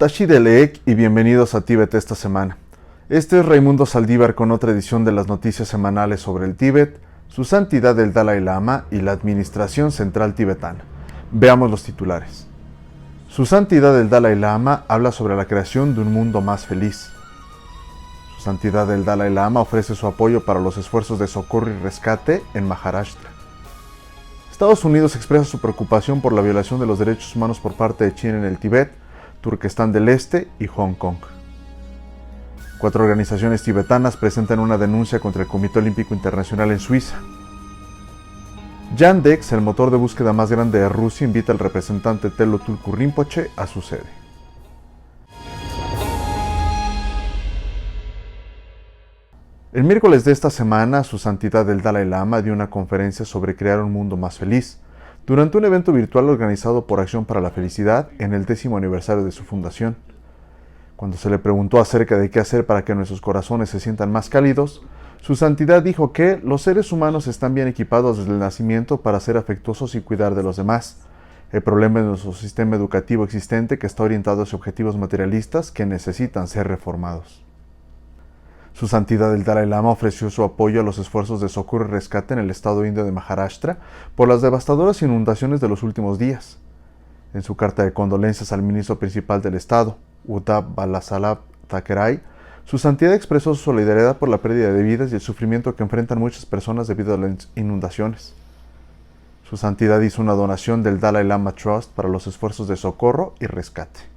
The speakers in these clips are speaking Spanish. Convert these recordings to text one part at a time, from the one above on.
Tashi Delek y bienvenidos a Tíbet esta semana. Este es Raimundo Saldívar con otra edición de las noticias semanales sobre el Tíbet, su santidad el Dalai Lama y la Administración Central Tibetana. Veamos los titulares. Su santidad el Dalai Lama habla sobre la creación de un mundo más feliz. Su santidad el Dalai Lama ofrece su apoyo para los esfuerzos de socorro y rescate en Maharashtra. Estados Unidos expresa su preocupación por la violación de los derechos humanos por parte de China en el Tíbet, Turquestán del Este y Hong Kong. 4 organizaciones tibetanas presentan una denuncia contra el Comité Olímpico Internacional en Suiza. Yandex, el motor de búsqueda más grande de Rusia, invita al representante Telo Tulku Rinpoche a su sede. El miércoles de esta semana, su santidad el Dalai Lama dio una conferencia sobre crear un mundo más feliz, durante un evento virtual organizado por Acción para la Felicidad en el 10º aniversario de su fundación. Cuando se le preguntó acerca de qué hacer para que nuestros corazones se sientan más cálidos, su santidad dijo que los seres humanos están bien equipados desde el nacimiento para ser afectuosos y cuidar de los demás. El problema es nuestro sistema educativo existente que está orientado hacia objetivos materialistas que necesitan ser reformados. Su santidad el Dalai Lama ofreció su apoyo a los esfuerzos de socorro y rescate en el estado indio de Maharashtra por las devastadoras inundaciones de los últimos días. En su carta de condolencias al ministro principal del estado, Uddhav Balasav Thackeray, su santidad expresó su solidaridad por la pérdida de vidas y el sufrimiento que enfrentan muchas personas debido a las inundaciones. Su santidad hizo una donación del Dalai Lama Trust para los esfuerzos de socorro y rescate.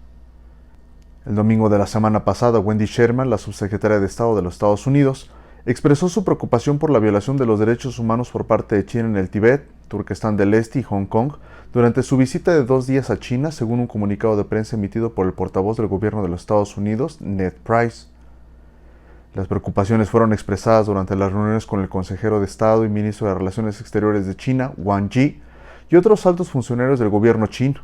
El domingo de la semana pasada, Wendy Sherman, la subsecretaria de Estado de los Estados Unidos, expresó su preocupación por la violación de los derechos humanos por parte de China en el Tíbet, Turquestán del Este y Hong Kong durante su visita de 2 días a China, según un comunicado de prensa emitido por el portavoz del gobierno de los Estados Unidos, Ned Price. Las preocupaciones fueron expresadas durante las reuniones con el consejero de Estado y ministro de Relaciones Exteriores de China, Wang Yi, y otros altos funcionarios del gobierno chino.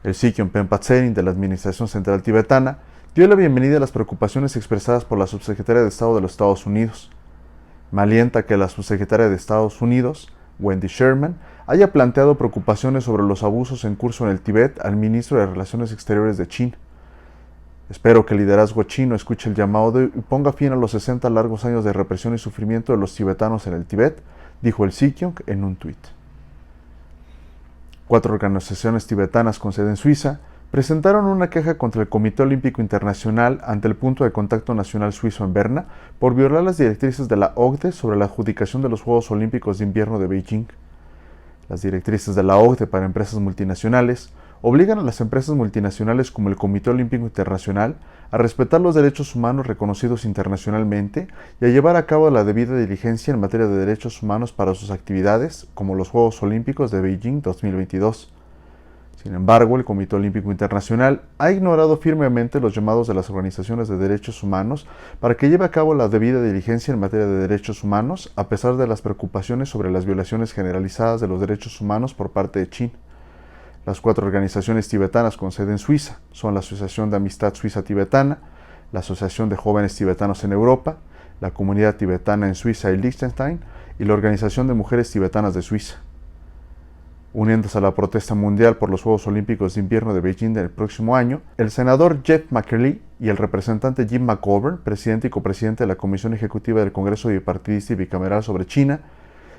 El Sikh Pempa Tserin de la Administración Central Tibetana dio la bienvenida a las preocupaciones expresadas por la subsecretaria de Estado de los Estados Unidos. Me alienta que la subsecretaria de Estados Unidos, Wendy Sherman, haya planteado preocupaciones sobre los abusos en curso en el Tíbet al ministro de Relaciones Exteriores de China. Espero que el liderazgo chino escuche el llamado y ponga fin a los 60 largos años de represión y sufrimiento de los tibetanos en el Tíbet, dijo el Sikyong en un tuit. 4 organizaciones tibetanas con sede en Suiza presentaron una queja contra el Comité Olímpico Internacional ante el Punto de Contacto Nacional Suizo en Berna por violar las directrices de la OCDE sobre la adjudicación de los Juegos Olímpicos de Invierno de Beijing. Las directrices de la OCDE para empresas multinacionales obligan a las empresas multinacionales como el Comité Olímpico Internacional a respetar los derechos humanos reconocidos internacionalmente y a llevar a cabo la debida diligencia en materia de derechos humanos para sus actividades, como los Juegos Olímpicos de Beijing 2022. Sin embargo, el Comité Olímpico Internacional ha ignorado firmemente los llamados de las organizaciones de derechos humanos para que lleve a cabo la debida diligencia en materia de derechos humanos, a pesar de las preocupaciones sobre las violaciones generalizadas de los derechos humanos por parte de China. Las 4 organizaciones tibetanas con sede en Suiza son la Asociación de Amistad Suiza Tibetana, la Asociación de Jóvenes Tibetanos en Europa, la Comunidad Tibetana en Suiza y Liechtenstein y la Organización de Mujeres Tibetanas de Suiza. Uniéndose a la protesta mundial por los Juegos Olímpicos de Invierno de Beijing del próximo año, el senador Jeff McKinley y el representante Jim McGovern, presidente y copresidente de la Comisión Ejecutiva del Congreso Bipartidista y Bicameral sobre China,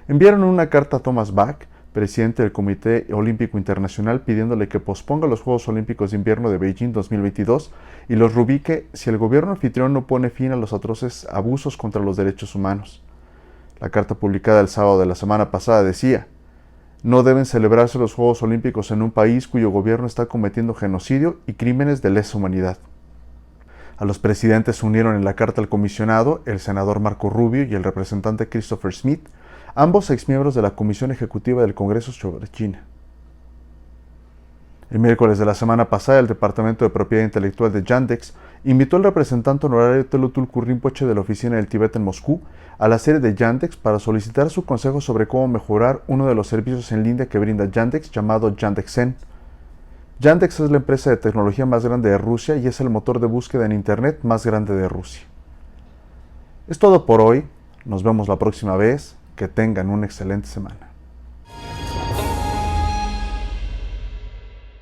enviaron una carta a Thomas Bach, presidente del Comité Olímpico Internacional, pidiéndole que posponga los Juegos Olímpicos de Invierno de Beijing 2022 y los reubique si el gobierno anfitrión no pone fin a los atroces abusos contra los derechos humanos. La carta publicada el sábado de la semana pasada decía: no deben celebrarse los Juegos Olímpicos en un país cuyo gobierno está cometiendo genocidio y crímenes de lesa humanidad. A los presidentes se unieron en la carta al comisionado el senador Marco Rubio y el representante Christopher Smith, ambos exmiembros de la Comisión Ejecutiva del Congreso sobre China. El miércoles de la semana pasada, el Departamento de Propiedad Intelectual de Yandex invitó al representante honorario Telo Tulku Rinpoche de la Oficina del Tíbet en Moscú a la sede de Yandex para solicitar su consejo sobre cómo mejorar uno de los servicios en línea que brinda Yandex llamado Yandex.Zen. Yandex es la empresa de tecnología más grande de Rusia y es el motor de búsqueda en Internet más grande de Rusia. Es todo por hoy. Nos vemos la próxima vez. Que tengan una excelente semana.